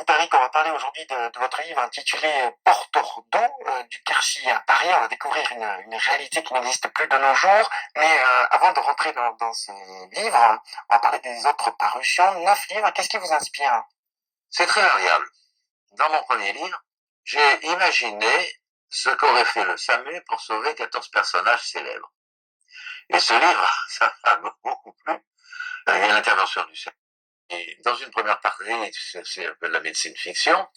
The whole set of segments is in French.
Tariq, on va parler aujourd'hui de votre livre intitulé Porteur d'eau du Quercy à Paris. On va découvrir une réalité qui n'existe plus de nos jours. Mais avant de rentrer dans ce livre, on va parler des autres parutions. 9 livres, qu'est-ce qui vous inspire? C'est très variable. Dans mon premier livre, j'ai imaginé ce qu'aurait fait le SAMU pour sauver 14 personnages célèbres. Et ce livre, ça m'a beaucoup plu. Il y a l'intervention du SAMU. Et dans une première partie, c'est un peu de la médecine fiction,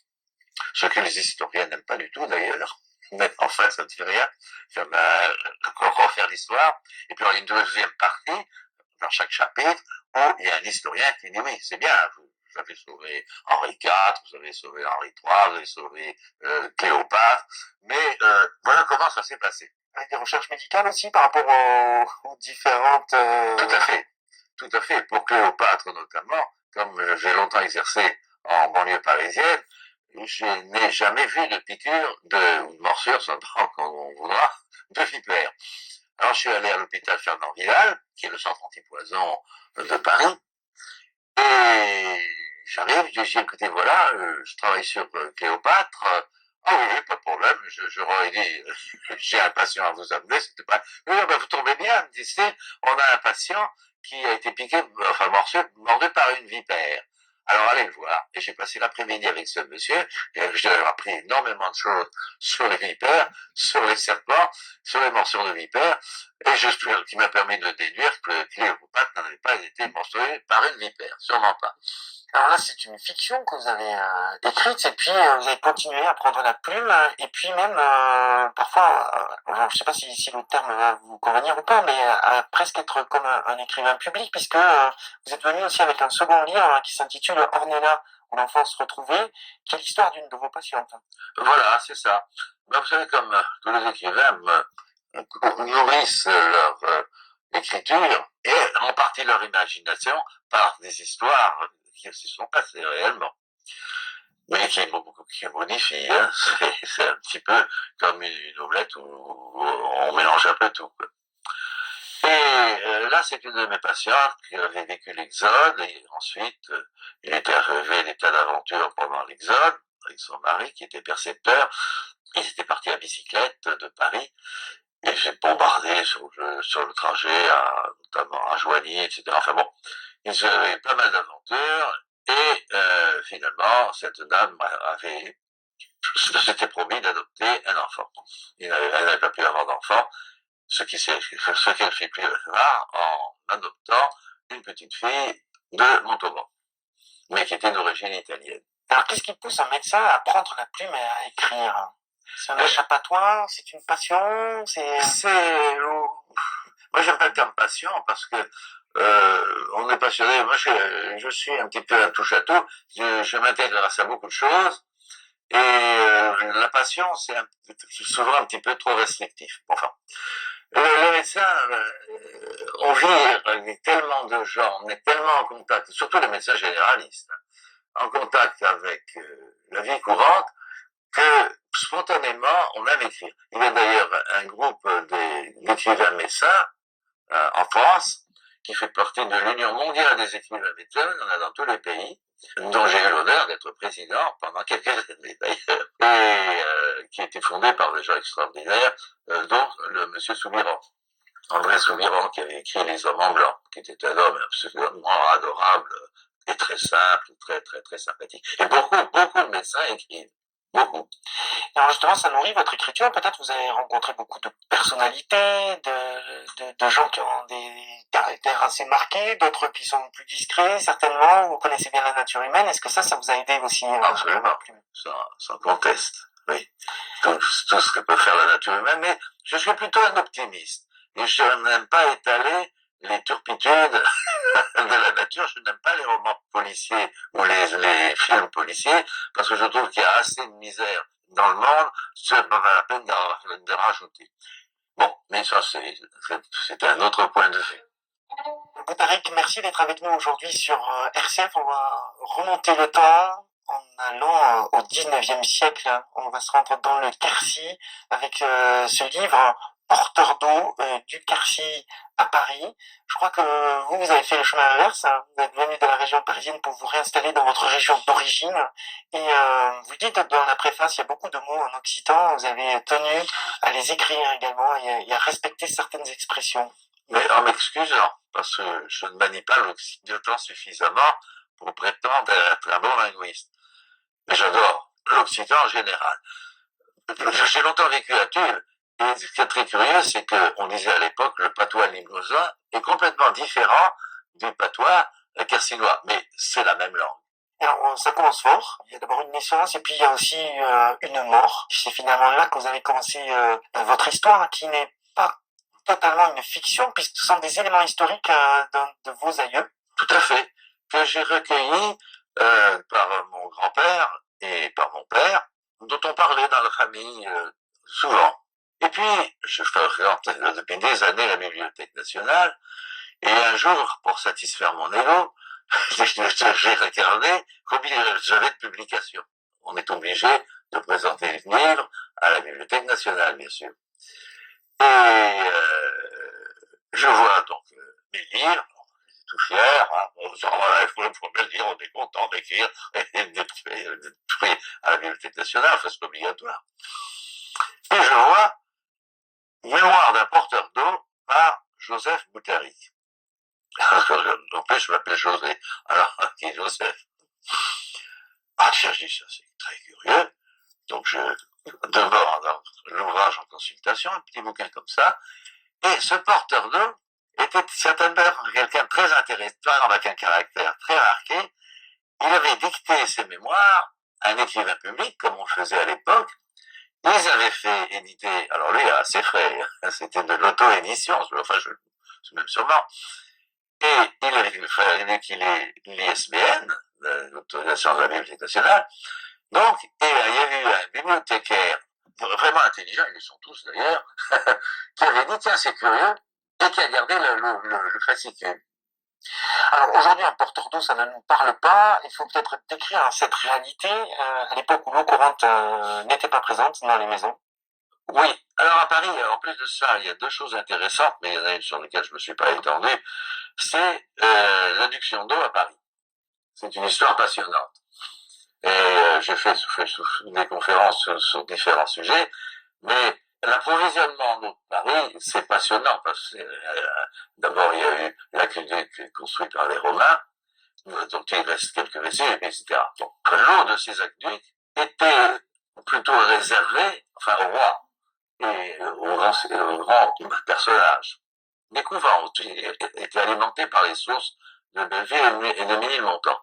ce que les historiens n'aiment pas du tout d'ailleurs. Mais enfin, ça ne fait rien. Ça va refaire l'histoire. Et puis, il y a une deuxième partie, dans chaque chapitre, où il y a un historien qui dit oui, c'est bien, vous avez sauvé Henri IV, vous avez sauvé Henri III, vous avez sauvé Cléopâtre, mais voilà comment ça s'est passé. Avec des recherches médicales aussi par rapport aux différentes... Tout à fait. Pour Cléopâtre notamment, comme j'ai longtemps exercé en banlieue parisienne, je n'ai jamais vu de piqûre, de morsure, ça prend quand on voudra, de vipère. Alors je suis allé à l'hôpital Fernand Vidal, qui est le centre antipoison de Paris, et j'arrive, je dis écoutez voilà, je travaille sur Cléopâtre, ah oui, pas de problème, j'aurais dit, j'ai un patient à vous amener, c'était pas, oui, ben vous tombez bien, me dit on a un patient qui a été piqué, enfin mordu par une vipère. Alors allez le voir. Et j'ai passé l'après-midi avec ce monsieur, et j'ai appris énormément de choses sur les vipères, sur les serpents, sur les morsures de vipères, et qui m'a permis de déduire que Cléopâtre n'avait pas été menstruée par une vipère, sûrement pas. Alors là, c'est une fiction que vous avez écrite, et puis vous avez continué à prendre la plume, et puis même parfois, je ne sais pas si le terme va vous convenir ou pas, mais à presque être comme un écrivain public, puisque vous êtes venu aussi avec un second livre qui s'intitule Ornella, où l'enfance retrouvée, qui est l'histoire d'une de vos patientes. Voilà, c'est ça. Ben, vous savez, comme tous les écrivains nourrissent leur écriture, et en partie leur imagination, par des histoires qui se sont passées réellement, mais qui modifient. Hein. C'est un petit peu comme une omelette où on mélange un peu tout. Et là, c'est une de mes patientes qui avait vécu l'exode, et ensuite, il était arrivé des tas d'aventures pendant l'exode, avec son mari qui était percepteur. Ils étaient partis à bicyclette de Paris, et j'ai bombardé sur le trajet, notamment à Joigny, etc. Enfin bon, ils avaient pas mal d'aventures, et finalement, cette dame s'était promis d'adopter un enfant. Elle n'avait pas pu avoir d'enfant, ce qu'elle fait plus rare en adoptant une petite fille de Montauban, mais qui était d'origine italienne. Alors, qu'est-ce qui pousse un médecin à prendre la plume et à écrire? C'est un échappatoire, c'est une passion, moi j'aime pas le terme passion parce que on est passionné. Moi je suis un petit peu un touche à tout. Je m'intéresse à beaucoup de choses et la passion c'est souvent un petit peu trop restrictif. Enfin, le médecin, on vit avec tellement de gens, on est tellement en contact, surtout les médecins généralistes, en contact avec la vie courante, que spontanément, on aime écrire. Il y a d'ailleurs un groupe d'écrivains médecins en France qui fait partie de l'Union mondiale des écrivains médecins, on en a dans tous les pays, dont j'ai eu l'honneur d'être président pendant quelques années d'ailleurs, et qui a été fondé par des gens extraordinaires, dont le monsieur Soubiran. André Soubiran, qui avait écrit Les Hommes en blanc, qui était un homme absolument adorable et très simple, très sympathique. Et beaucoup de médecins écrivent. Beaucoup. Alors justement, ça nourrit votre écriture. Peut-être vous avez rencontré beaucoup de personnalités, de gens qui ont des caractères assez marqués, d'autres qui sont plus discrets, certainement. Vous connaissez bien la nature humaine. Est-ce que ça vous a aidé aussi? Absolument, sans conteste. Oui, tout ce que peut faire la nature humaine. Mais je suis plutôt un optimiste. Et je n'aime pas étaler les turpitudes de la nature. Je n'aime pas les romans policiers ou les films policiers parce que je trouve qu'il y a assez de misère dans le monde, ça pas la peine de rajouter. Bon, mais ça c'est un autre point de vue. Tariq, merci d'être avec nous aujourd'hui sur RCF. On va remonter le temps en allant au 19e siècle. On va se rendre dans le Quercy avec ce livre porteur d'eau du Quercy à Paris. Je crois que vous avez fait le chemin inverse. Hein. Vous êtes venu de la région parisienne pour vous réinstaller dans votre région d'origine. Et vous dites dans la préface, il y a beaucoup de mots en occitan. Vous avez tenu à les écrire également et à respecter certaines expressions. Mais en m'excusant, parce que je ne manie pas l'occitan suffisamment pour prétendre être un bon linguiste. Mais j'adore l'occitan en général. J'ai longtemps vécu à Tulle. Et ce qui est très curieux, c'est qu'on disait à l'époque le patois limousin est complètement différent du patois quercinois. Mais c'est la même langue. Alors, ça commence fort. Il y a d'abord une naissance et puis il y a aussi une mort. C'est finalement là que vous avez commencé votre histoire qui n'est pas totalement une fiction puisque ce sont des éléments historiques de vos aïeux. Tout à fait. Que j'ai recueillis par mon grand-père et par mon père, dont on parlait dans la famille souvent. Et puis, je fréquente depuis des années la Bibliothèque nationale, et un jour, pour satisfaire mon ego, j'ai regardé combien j'avais de publications. On est obligé de présenter le livre à la Bibliothèque nationale, bien sûr. Et je vois donc mes livres, tout fier, hein. Voilà, il faut le dire, on est content d'écrire et d'être pris à la Bibliothèque nationale, c'est obligatoire. Et je vois Mémoire d'un porteur d'eau par Joseph Boutary. En plus, je m'appelle José. Alors, qui est Joseph? Ah, tiens, je dis ça, c'est très curieux. Donc, je demande l'ouvrage en consultation, un petit bouquin comme ça. Et ce porteur d'eau était certainement quelqu'un de très intéressant, avec un caractère très marqué. Il avait dicté ses mémoires à un écrivain public, comme on faisait à l'époque. Ils avaient fait éditer, alors lui, assez frais, c'était de l'auto-édition, enfin, même sûrement. Et il avait fallu qu'il ait l'ISBN, l'autorisation de la Bibliothèque nationale. Donc, il y avait eu un bibliothécaire, vraiment intelligent, ils le sont tous d'ailleurs, qui avait dit, tiens, c'est curieux, et qui a gardé le fascicule. Alors aujourd'hui, un porteur d'eau, ça ne nous parle pas. Il faut peut-être décrire cette réalité à l'époque où l'eau courante n'était pas présente dans les maisons. Oui. Alors à Paris, en plus de ça, il y a deux choses intéressantes, mais il y en a une sur laquelle je ne me suis pas étendu. C'est l'adduction d'eau à Paris. C'est une histoire passionnante. Et j'ai fait des conférences sur différents sujets, mais l'approvisionnement d'eau de Paris, c'est passionnant parce que d'abord il y a eu l'aqueduc construit par les Romains, dont il reste quelques vestiges, etc. Donc l'eau de ces aqueducs était plutôt réservée, enfin au roi et aux grands personnages. Les couvents étaient alimentés par les sources de Belleville et de Ménilmontant.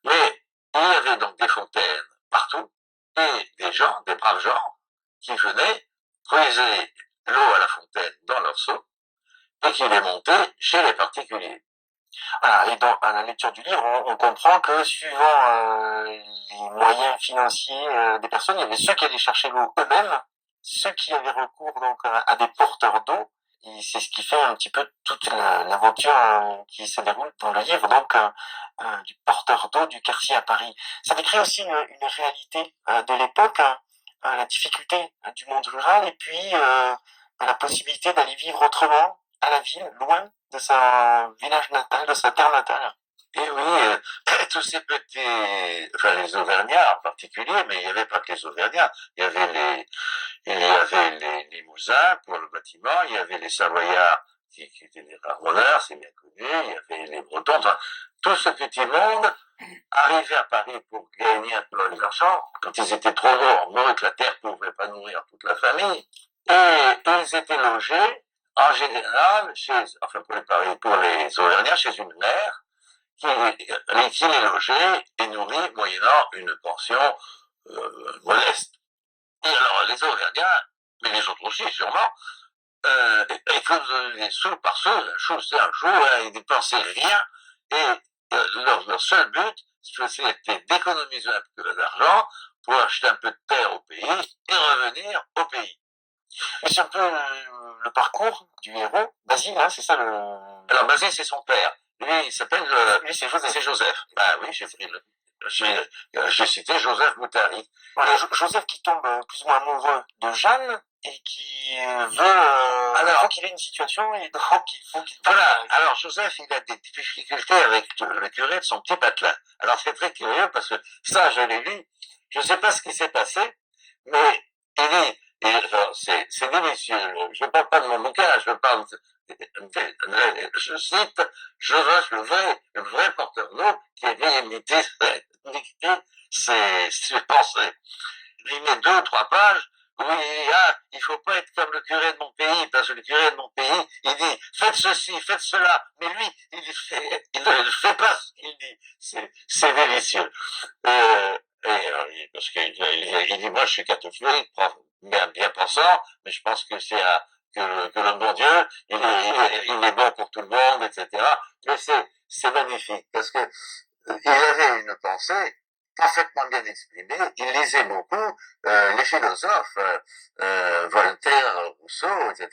Mais il y avait donc des fontaines partout et des gens, des braves gens, qui venaient puiser l'eau à la fontaine dans leur seau et qui les montaient chez les particuliers. Voilà, et à la lecture du livre, on comprend que suivant les moyens financiers des personnes, il y avait ceux qui allaient chercher l'eau eux-mêmes, ceux qui avaient recours donc à des porteurs d'eau, et c'est ce qui fait un petit peu toute l'aventure qui se déroule dans le livre, donc du porteur d'eau du Quercy à Paris. Ça décrit aussi une réalité de l'époque, la difficulté du monde rural, et puis la possibilité d'aller vivre autrement à la ville, loin de sa village natal, de sa terre natale. Et oui, tous ces petits, enfin les Auvergnats en particulier, mais il n'y avait pas que les Auvergnats, il y avait les Limousins pour le bâtiment, il y avait les Savoyards qui étaient des ramoneurs, c'est bien connu, il y avait les Bretons, enfin, tout ce petit monde arrivait à Paris pour gagner un peu d'argent, quand ils étaient trop nombreux que la terre ne pouvait pas nourrir toute la famille, et ils étaient logés en général, pour les Auvergnats, chez une mère qui les logeait et nourrit moyennant une pension modeste. Et alors, les Auvergnats, mais les autres aussi, sûrement, ils faisaient sous par sous, c'est un jour, ils dépensaient rien, et leur seul but, c'était d'économiser un peu d'argent pour acheter un peu de terre au pays et revenir au pays. Et c'est un peu le parcours du héros, Basile, hein, c'est ça le... Alors Basile, c'est son père. Lui, il s'appelle... Lui, c'est Joseph. C'est Joseph. Bah oui, j'ai cité Joseph Boutary. Voilà, Joseph qui tombe plus ou moins amoureux de Jeanne, et qui veut qu'il ait une situation et donc il faut qu'il... Voilà, alors Joseph, il a des difficultés avec le curé de son petit patelin. Alors c'est très curieux parce que ça, je l'ai lu, je ne sais pas ce qui s'est passé, mais il dit, c'est délicieux, je ne parle pas de mon bouquin, je parle je cite Joseph, le vrai porteur d'eau, qui avait imité ses pensées. Il met 2 ou 3 pages où il faut pas être comme le curé de mon pays, parce que le curé de mon pays, il dit, faites ceci, faites cela, mais lui, il ne fait pas ce qu'il dit. C'est délicieux. Parce qu'il dit, moi, je suis catholique, bien pensant, mais je pense que que le bon Dieu, il est bon pour tout le monde, etc. Mais c'est magnifique, parce que il avait une pensée parfaitement bien exprimée, il lisait beaucoup les philosophes, Voltaire, Rousseau, etc.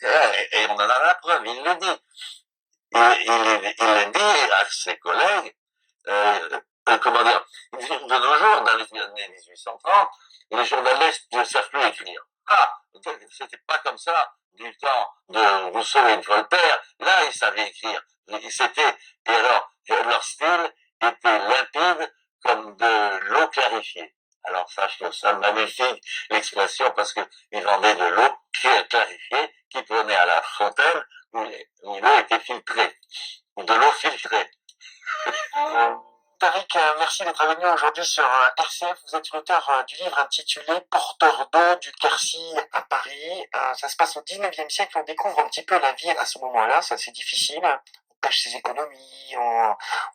Et on en a la preuve, il le dit. Il dit à ses collègues, comment dire, de nos jours, dans les années 1830, les journalistes ne savent plus écrire. Ah, c'était pas comme ça du temps de Rousseau et de Voltaire. Là, ils savaient écrire. Et alors, leur style était limpide comme de l'eau clarifiée. Alors ça, je trouve ça magnifique, l'expression, parce qu'ils vendaient de l'eau clarifiée qui prenait à la fontaine où l'eau était filtrée, ou de l'eau filtrée. Tariq, merci d'être venu aujourd'hui sur RCF. Vous êtes l'auteur du livre intitulé Porteur d'eau du Quercy à Paris. Ça se passe au 19e siècle. On découvre un petit peu la vie à ce moment-là. C'est assez difficile. On pêche ses économies.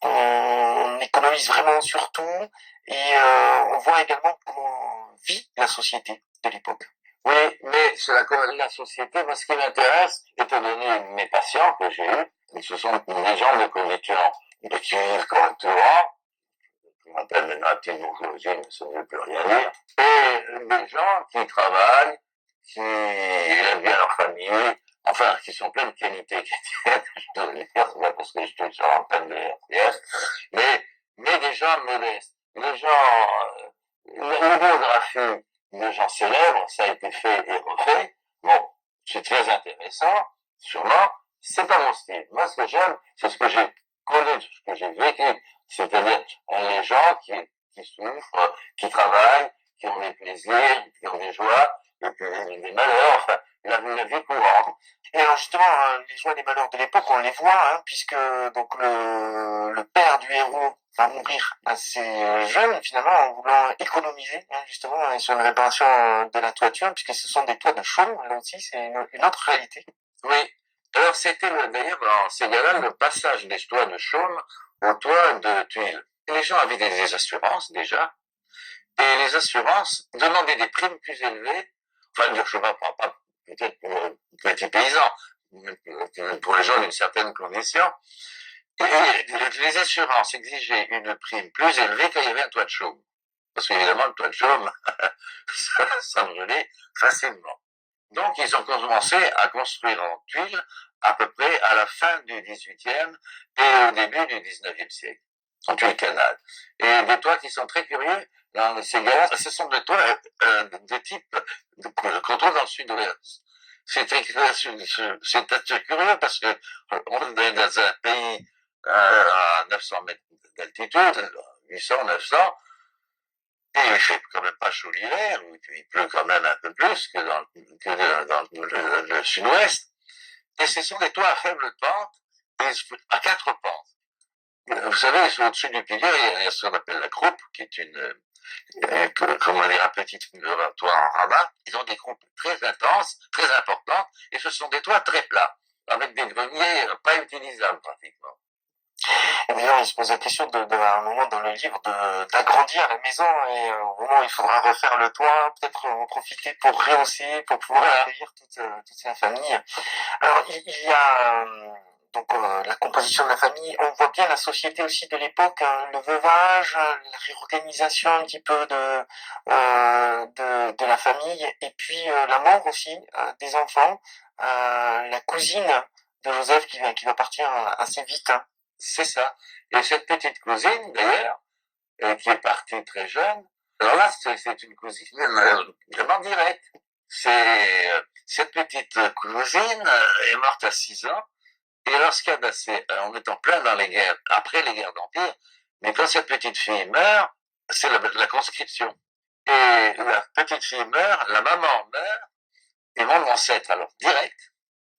On économise vraiment sur tout. Et on voit également comment vit la société de l'époque. Oui, mais c'est la société. Moi, ce qui m'intéresse, étant donné mes patients que j'ai eus, ce sont des gens de conditions qui vivent correctement, qu'on appelle maintenant la petite bourgeoisie, mais ça ne veut plus rien dire, et des gens qui travaillent, qui aiment bien leur famille, enfin, qui sont pleins de qualités chrétiennes, je dois le dire, c'est pas parce que je suis toujours en peine de RCF, mais des gens modestes, des gens, la biographie de gens célèbres, ça a été fait et refait, bon, c'est très intéressant, sûrement, c'est pas mon style. Moi, ce que j'aime, c'est ce que j'ai connu, ce que j'ai vécu, c'est-à-dire les gens qui souffrent, qui travaillent, qui ont des plaisirs, qui ont des joies, et puis des malheurs, enfin, la vie courante. Et alors justement, les joies et les malheurs de l'époque, on les voit, hein, puisque donc le père du héros va mourir assez jeune, finalement, en voulant économiser, hein, justement, sur une réparation de la toiture, puisque ce sont des toits de chaume, là aussi, c'est une autre réalité. Oui. Alors c'était d'ailleurs dans ces gars-là le passage des toits de chaume aux toits de tuiles. Les gens avaient des assurances déjà, et les assurances demandaient des primes plus élevées, enfin je ne sais pas peut-être pour petits paysans, pour les gens d'une certaine condition, et les assurances exigeaient une prime plus élevée quand il y avait un toit de chaume. Parce qu'évidemment, le toit de chaume, ça brûlait facilement. Donc, ils ont commencé à construire en tuiles à peu près à la fin du XVIIIe et au début du XIXe siècle, en tuiles canal. Et des toits qui sont très curieux, dans ces gars-là, ce sont des toits de type qu'on trouve dans le sud-ouest. C'est assez curieux parce que on est dans un pays à 900 mètres d'altitude, 800, 900, et il fait quand même pas chaud l'hiver, il pleut quand même un peu plus que dans le sud-ouest. Et ce sont des toits à faible pente, à 4 pentes. Vous savez, au-dessus du pilier, il y a ce qu'on appelle la croupe, qui est comment dire, un petit toit en rabat. Ils ont des croupes très intenses, très importantes, et ce sont des toits très plats, avec des greniers pas utilisables pratiquement. Et d'ailleurs, il se pose la question à un moment dans le livre d'agrandir la maison et au moment où il faudra refaire le toit, peut-être en profiter pour rehausser, pour pouvoir accueillir toute sa famille. Alors, il y a donc la composition de la famille. On voit bien la société aussi de l'époque, hein, le veuvage, la réorganisation un petit peu de la famille, et puis la mort aussi des enfants, la cousine de Joseph qui va partir assez vite. Hein. C'est ça. Et cette petite cousine, d'ailleurs, qui est partie très jeune, alors là, c'est une cousine vraiment directe. cette petite cousine est morte à 6 ans, et lorsqu'elle on est en plein dans les guerres, après les guerres d'Empire, mais quand cette petite fille meurt, c'est la conscription. Et la petite fille meurt, la maman meurt, et mon ancêtre, alors direct,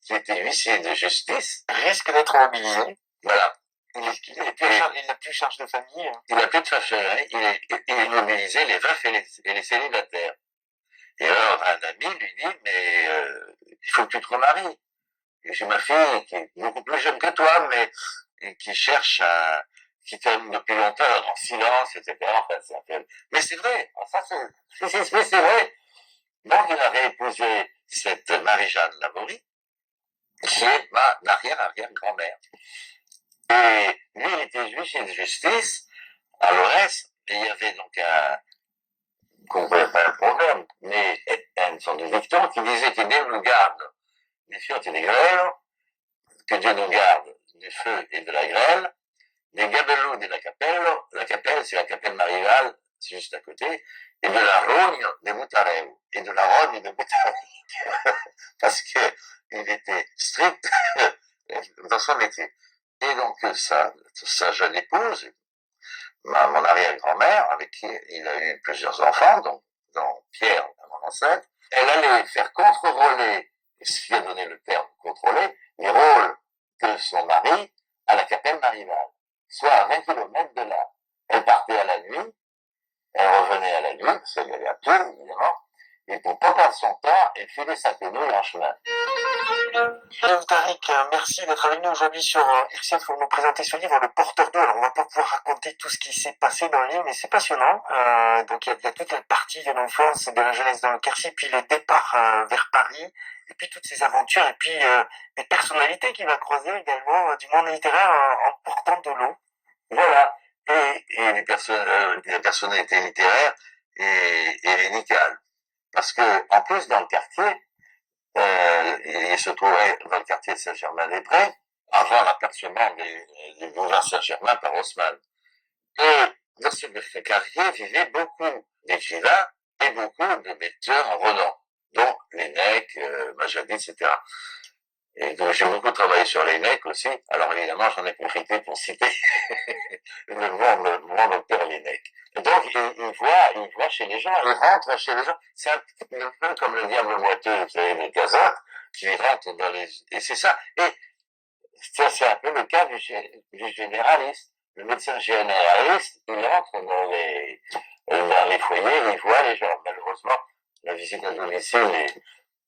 qui était huissier de justice, risque d'être mobilisé. Voilà. Il n'a plus charge de famille. Il n'a plus de famille, il est mobilisé les veufs et les célibataires. Et alors, un ami lui dit, mais il faut que tu te remaries. Et j'ai ma fille qui est beaucoup plus jeune que toi, mais qui cherche qui t'aime depuis longtemps, en silence, etc. Enfin, c'est un peu... Mais c'est vrai, ça c'est vrai. Donc, il avait épousé cette Marie-Jeanne Laborie, qui est ma arrière-arrière-grand-mère. Et lui, il était huissier de justice à Lorès, et il y avait donc qu'on ne voyait pas un proverbe, mais une sorte de dicton qui disait que Dieu nous garde des fiottes et des grêles, que Dieu nous garde du feu et de la grêle, des gabelous de la capelle c'est la capelle Marival, c'est juste à côté, et de la rogne des Moutareux, et de la rogne des Moutareux, parce que il était strict dans son métier. Et donc, sa jeune épouse, mon arrière-grand-mère, avec qui il a eu plusieurs enfants, dont Pierre, mon ancêtre, elle allait faire contre-rôler, ce qui a donné le terme contrôler, les rôles de son mari à la capelle Marival, soit à 20 km de là. Elle partait à la nuit, elle revenait à la nuit, parce qu'elle y allait à pied, évidemment, et pour pas perdre son temps, elle filait sa pénouille en chemin. Tariq, merci d'être avec nous aujourd'hui sur RCF pour nous présenter ce livre, Le Porteur d'eau. Alors, on va pas pouvoir raconter tout ce qui s'est passé dans le livre, mais c'est passionnant. Donc, il y a toute la partie de l'enfance et de la jeunesse dans le quartier, puis le départ vers Paris, et puis toutes ces aventures, et puis les personnalités qu'il va croiser également du monde littéraire en portant de l'eau. Voilà. Et les personnalités littéraires et médicales. Parce que, en plus, dans le quartier, il se trouvait dans le quartier de Saint-Germain-des-Prés, avant l'apercement du boulevard Saint-Germain par Haussmann. Et dans ce quartier vivaient beaucoup d'écrivains et beaucoup de lecteurs en renom, dont Laennec, Majadi, etc. Et donc j'ai beaucoup travaillé sur Laennec aussi. Alors évidemment, j'en ai profité pour citer le bon docteur Laennec. Donc il voit chez les gens, il rentre chez les gens. C'est un peu comme le diable boiteux, vous savez, les casaques, qui rentre dans les... Et c'est ça. Et c'est un peu le cas du généraliste. Le médecin généraliste, il entre dans les foyers, il voit les gens. Malheureusement, la visite à domicile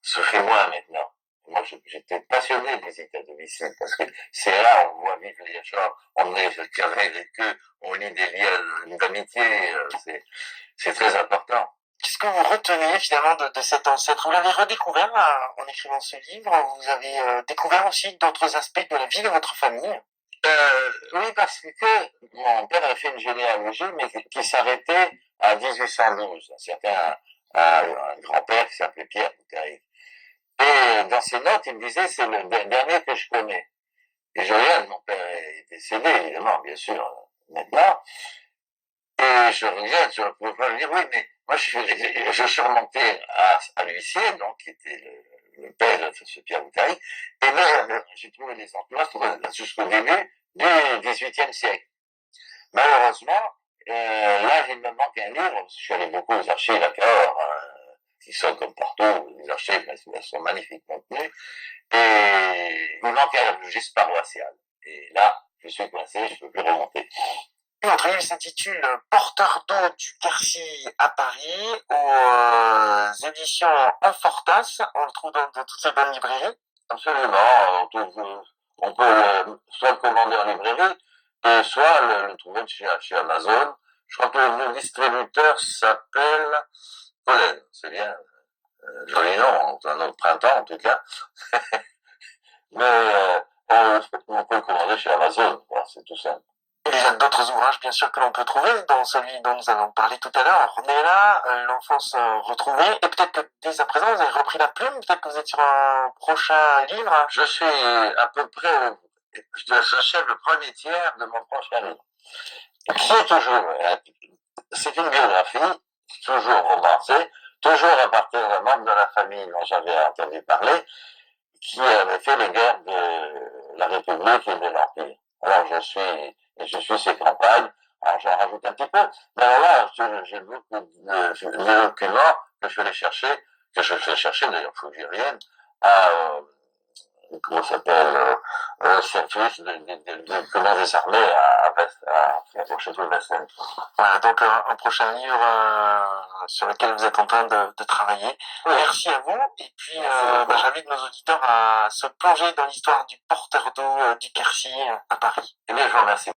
se fait moins maintenant. Moi, j'étais passionné des visites à domicile parce que c'est là où on voit vivre les gens, on est avec eux, on lit des liens d'amitié, c'est très important. Qu'est-ce que vous retenez finalement de cet ancêtre? Vous l'avez redécouvert en écrivant ce livre? Vous avez découvert aussi d'autres aspects de la vie de votre famille? Oui, parce que mon père a fait une généalogie, mais qui s'arrêtait à 1812. C'était un grand-père qui s'appelait Pierre Bouteille. Et dans ses notes, il me disait, c'est le dernier que je connais. Et je regarde, mon père est décédé, évidemment, bien sûr, maintenant. Et je regarde, je peux dire, oui, mais moi, je suis remonté à l'huissier, donc, qui était le père de ce Pierre Bouteille. Et là, j'ai trouvé les enclos jusqu'au début du XVIIIe siècle. Malheureusement, là, il me manque un livre, parce que je suis allé beaucoup aux archives à Cahors, qui sont comme partout, les archives, elles sont magnifiquement tenues, et il manque un registre paroissial. Et là, je suis coincé, je ne peux plus remonter. Votre livre s'intitule Porteur d'eau du Quercy à Paris, aux éditions Enfortas. On le trouve dans toutes ces bonnes librairies. Absolument, on peut soit le commander en librairie, et soit le trouver chez Amazon. Je crois que le distributeur s'appelle Pollen, c'est bien, joli nom, un autre printemps en tout cas. Mais on peut le commander chez Amazon, voilà, c'est tout simple. Il y a d'autres ouvrages, bien sûr, que l'on peut trouver, dans celui dont nous avons parlé tout à l'heure, Ornella, l'enfance retrouvée, et peut-être que dès à présent, vous avez repris la plume, peut-être que vous êtes sur un prochain livre. Je suis à peu près, j'achève le premier tiers de mon prochain livre. Qui est toujours, c'est une biographie, toujours romancée, toujours à partir d'un membre de la famille dont j'avais entendu parler, qui avait fait les guerres de la République et de l'Empire. Alors je suis ses campagnes, alors j'en rajoute un petit peu, mais alors là, j'ai beaucoup de documents que je vais chercher, d'ailleurs, faut que j'y revienne, à, comment ça s'appelle, service de comment des armées au château de Vincennes. Voilà, donc un prochain livre sur lequel vous êtes en train de travailler. Oui. Merci à vous. Et puis, j'invite nos auditeurs à se plonger dans l'histoire du porteur d'eau du Quercy à Paris. Eh bien, je vous remercie.